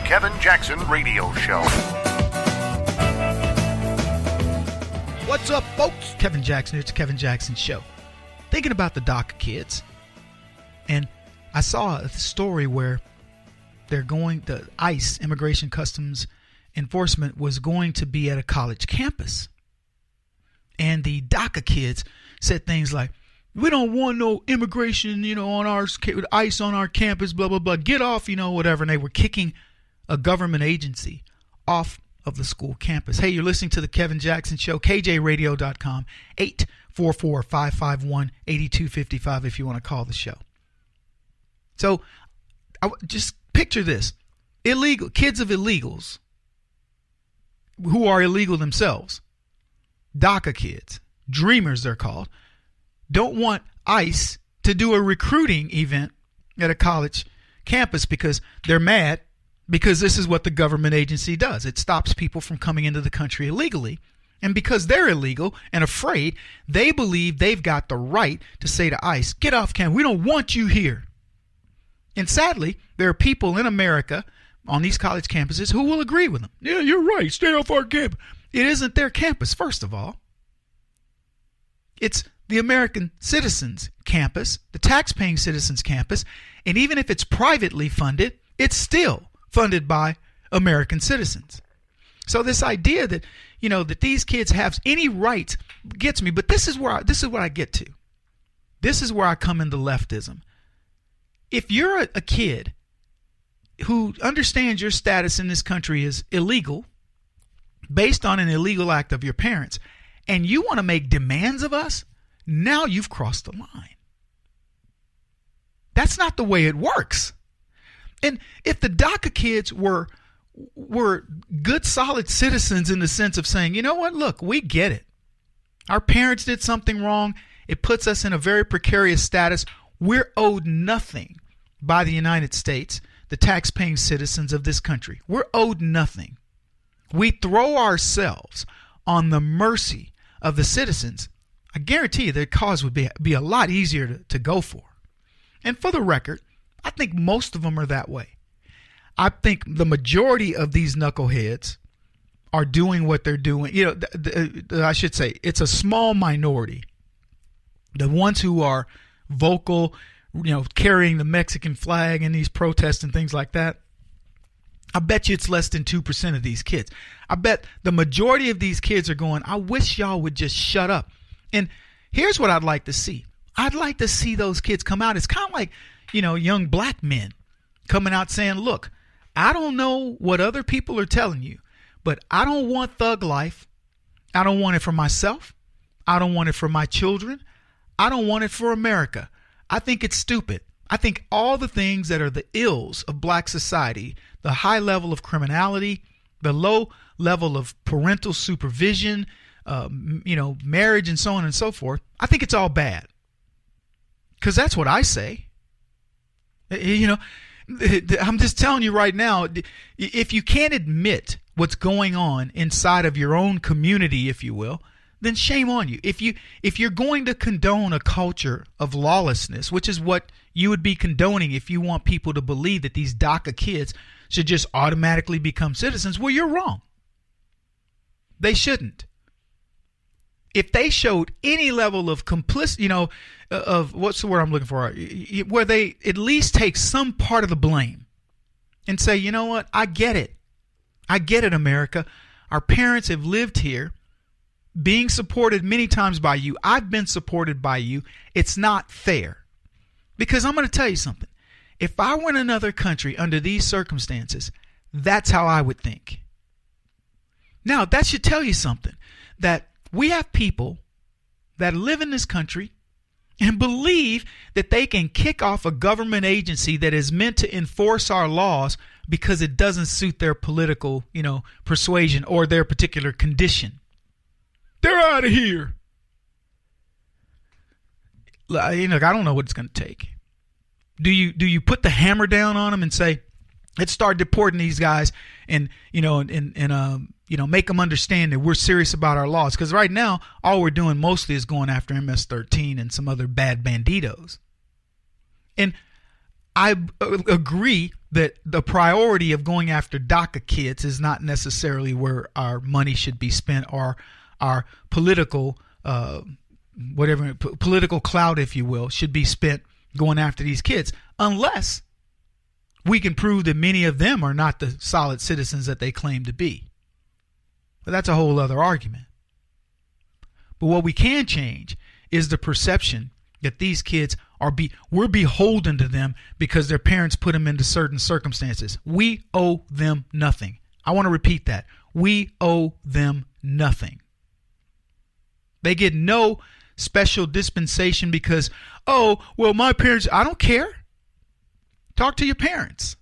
Kevin Jackson Radio Show. What's up, folks? Kevin Jackson here. It's the Kevin Jackson Show. Thinking about the DACA kids, and I saw a story where the ICE, Immigration Customs Enforcement, was going to be at a college campus. And the DACA kids said things like, we don't want no immigration, on our ICE on our campus, blah, blah, blah. Get off, whatever. And they were kicking a government agency off of the school campus. Hey, you're listening to the Kevin Jackson Show, KJRadio.com, 844-551-8255 if you want to call the show. So just picture this. Kids of illegals who are illegal themselves, DACA kids, dreamers they're called, don't want ICE to do a recruiting event at a college campus because they're mad because this is what the government agency does. It stops people from coming into the country illegally. And because they're illegal and afraid, they believe they've got the right to say to ICE, get off campus. We don't want you here. And sadly, there are people in America on these college campuses who will agree with them. Yeah, you're right. Stay off our campus. It isn't their campus, first of all. It's the American citizens' campus, the tax-paying citizens' campus. And even if it's privately funded, it's still funded by American citizens. So this idea that, that these kids have any rights gets me. But this is what I get to. This is where I come into leftism. If you're a kid who understands your status in this country is illegal, based on an illegal act of your parents, and you want to make demands of us, now you've crossed the line. That's not the way it works. And if the DACA kids were good, solid citizens in the sense of saying, you know what, look, we get it. Our parents did something wrong. It puts us in a very precarious status. We're owed nothing by the United States, the tax-paying citizens of this country. We're owed nothing. We throw ourselves on the mercy of the citizens. I guarantee you their cause would be a lot easier to go for. And for the record, I think most of them are that way. I think the majority of these knuckleheads are doing what they're doing. I should say it's a small minority. The ones who are vocal, carrying the Mexican flag in these protests and things like that. I bet you it's less than 2% of these kids. I bet the majority of these kids are going, I wish y'all would just shut up. And here's what I'd like to see. I'd like to see those kids come out. It's kind of like, young black men coming out saying, look, I don't know what other people are telling you, but I don't want thug life. I don't want it for myself. I don't want it for my children. I don't want it for America. I think it's stupid. I think all the things that are the ills of black society, the high level of criminality, the low level of parental supervision, marriage and so on and so forth, I think it's all bad. Because that's what I say. I'm just telling you right now, if you can't admit what's going on inside of your own community, if you will, then shame on you. If you're going to condone a culture of lawlessness, which is what you would be condoning if you want people to believe that these DACA kids should just automatically become citizens, well, you're wrong. They shouldn't. If they showed any level of complicity, of what's the word I'm looking for, where they at least take some part of the blame and say, you know what, I get it. I get it, America. Our parents have lived here being supported many times by you. I've been supported by you. It's not fair. Because I'm going to tell you something. If I were in another country under these circumstances, that's how I would think. Now, that should tell you something, that we have people that live in this country and believe that they can kick off a government agency that is meant to enforce our laws because it doesn't suit their political, persuasion or their particular condition. They're out of here. I don't know what it's going to take. Do you put the hammer down on them and say, let's start deporting these guys and make them understand that we're serious about our laws? Because right now, all we're doing mostly is going after MS-13 and some other bad banditos. And I agree that the priority of going after DACA kids is not necessarily where our money should be spent, or our political political clout, if you will, should be spent going after these kids, unless we can prove that many of them are not the solid citizens that they claim to be. But that's a whole other argument. But what we can change is the perception that these kids we're beholden to them because their parents put them into certain circumstances. We owe them nothing. I want to repeat that. We owe them nothing. They get no special dispensation because, oh, well, my parents, I don't care. Talk to your parents.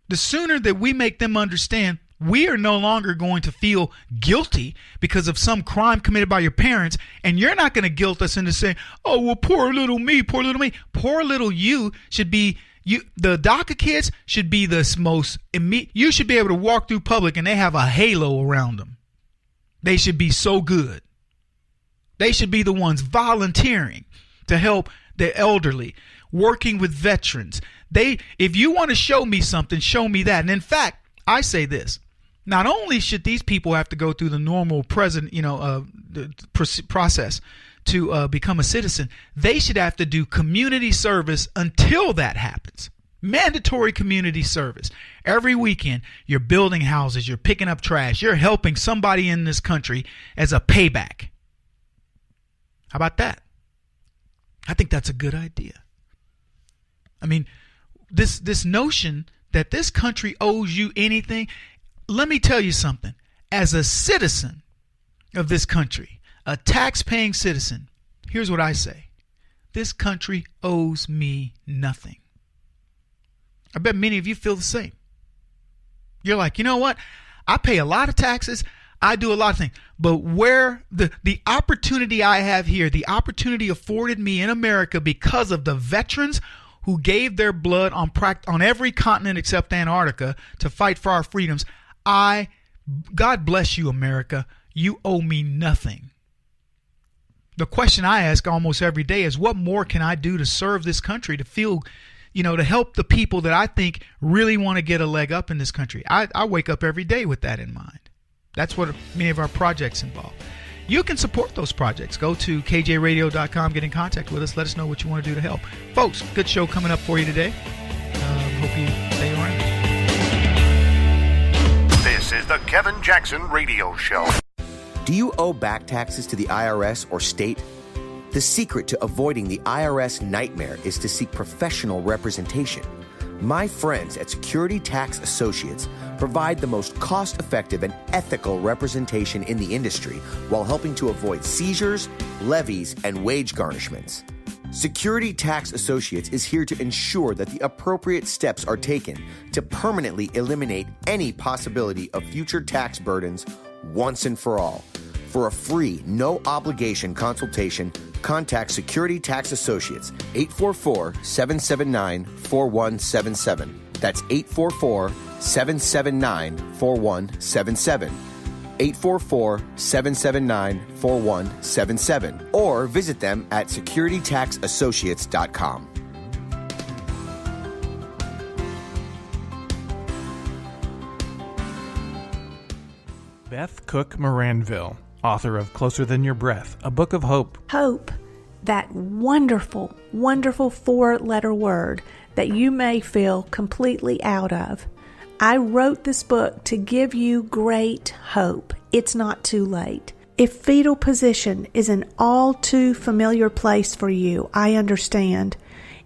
The sooner that we make them understand we are no longer going to feel guilty because of some crime committed by your parents, and you're not going to guilt us into saying, oh, well, poor little me, poor little me. Poor little you should be, the DACA kids should be the most immediate. You should be able to walk through public and they have a halo around them. They should be so good. They should be the ones volunteering to help the elderly, working with veterans. If you want to show me something, show me that. And in fact, I say this. Not only should these people have to go through the normal process to become a citizen, they should have to do community service until that happens. Mandatory community service. Every weekend, you're building houses, you're picking up trash, you're helping somebody in this country as a payback. How about that? I think that's a good idea. I mean, this notion that this country owes you anything, let me tell you something. As a citizen of this country, a tax-paying citizen, here's what I say. This country owes me nothing. I bet many of you feel the same. You're like, you know what? I pay a lot of taxes. I do a lot of things. But where the opportunity I have here, the opportunity afforded me in America because of the veterans who gave their blood on every continent except Antarctica to fight for our freedoms, God bless you, America. You owe me nothing. The question I ask almost every day is, what more can I do to serve this country, to feel, to help the people that I think really want to get a leg up in this country? I wake up every day with that in mind. That's what many of our projects involve. You can support those projects. Go to kjradio.com, get in contact with us. Let us know what you want to do to help. Folks, good show coming up for you today. Hope you stay around. This is the Kevin Jackson Radio Show. Do you owe back taxes to the IRS or state? The secret to avoiding the IRS nightmare is to seek professional representation. My friends at Security Tax Associates provide the most cost-effective and ethical representation in the industry while helping to avoid seizures, levies, and wage garnishments. Security Tax Associates is here to ensure that the appropriate steps are taken to permanently eliminate any possibility of future tax burdens once and for all. For a free, no-obligation consultation, contact Security Tax Associates, 844-779-4177. That's 844-779-4177. 844-779-4177. Or visit them at securitytaxassociates.com. Beth Cook Moranville, author of Closer Than Your Breath, a book of hope. Hope, that wonderful, wonderful 4-letter word that you may feel completely out of. I wrote this book to give you great hope. It's not too late. If fetal position is an all too familiar place for you, I understand.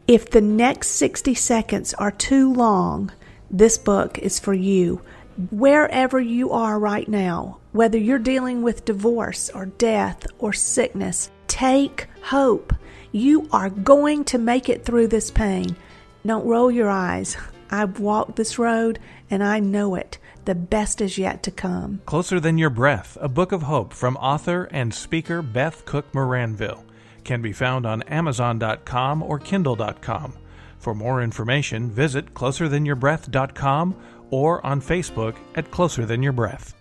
If the next 60 seconds are too long, this book is for you. Wherever you are right now, whether you're dealing with divorce or death or sickness, take hope. You are going to make it through this pain. Don't roll your eyes. I've walked this road and I know it. The best is yet to come. Closer Than Your Breath, a book of hope from author and speaker Beth Cook Moranville, can be found on Amazon.com or Kindle.com. For more information, visit closerthanyourBreath.com or on Facebook at Closer Than Your Breath.